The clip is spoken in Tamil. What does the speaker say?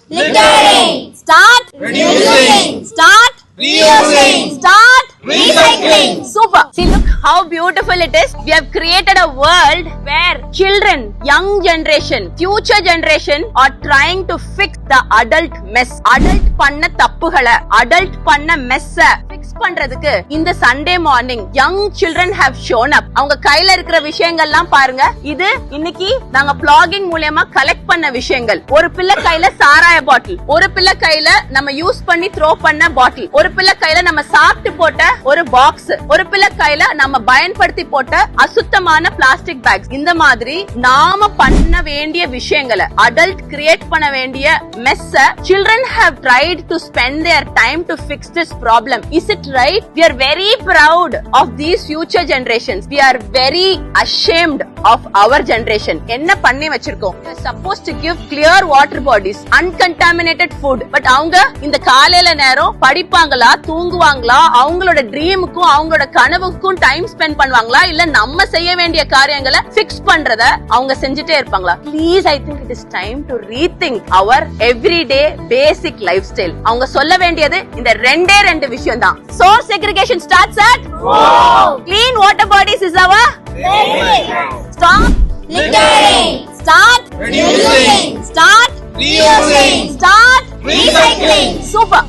Littering. Start Reducing. Start Reusing. Start Recycling. Super. See, look how beautiful it is. We have created a world where children, young generation, future generation are trying to fix the adult mess. Adult பண்ண தப்புகளை, adult பண்ண mess fix பண்றதுக்கு இந்த Sunday morning young children have shown up. அவங்க கையில இருக்கிற விஷயங்கள்லாம் பாருங்க. இது இன்னைக்கு நாங்க vlogging மூலமா கலெக்ட் பண்ண விஷயங்கள். ஒரு பிள்ளை கையில சாராய பாட்டில், ஒரு பிள்ளை கையில நம்ம யூஸ் பண்ணி த்ரோ பண்ண பாட்டில், ஒரு பிள்ளை கையில நம்ம சாப்பிட்டு போட்ட ஒரு பாக்ஸ், ஒரு பிள்ளை கையில நம்ம பயன்படுத்தி போட்ட அசுத்தமான பிளாஸ்டிக் பேக்ஸ். இந்த மாதிரி நாம பண்ண வேண்டிய விஷயங்களை, அடல்ட் கிரியேட் பண்ண வேண்டிய mess children have tried to spend their time to fix this problem. Is it right? We are very proud of these future generations. We are very ashamed of our generation. என்ன பண்ணி வச்சிருக்கோம்? We are supposed to give clear water bodies, uncontaminated food. But அவங்க இந்த காலையில நேரம் படிப்பாங்களா, தூங்குவாங்களா, அவங்களோட ட்ரீமுக்கும் அவங்களோட கனவுக்கும் டைம் ஸ்பெண்ட் பண்ணுவாங்களா, இல்ல நம்ம செய்ய வேண்டிய காரியங்களை ஃபிக்ஸ் பண்றத அவங்க செஞ்சுட்டே இருப்பாங்களா? Please, I think it is time to rethink our everyday basic lifestyle. அவங்க சொல்ல வேண்டியது இந்த ரெண்டு விஷயம் தான். Source segregation starts at home. Clean water bodies is our stop Littering. Start Reducing. Start Reusing. Start Recycling. Super.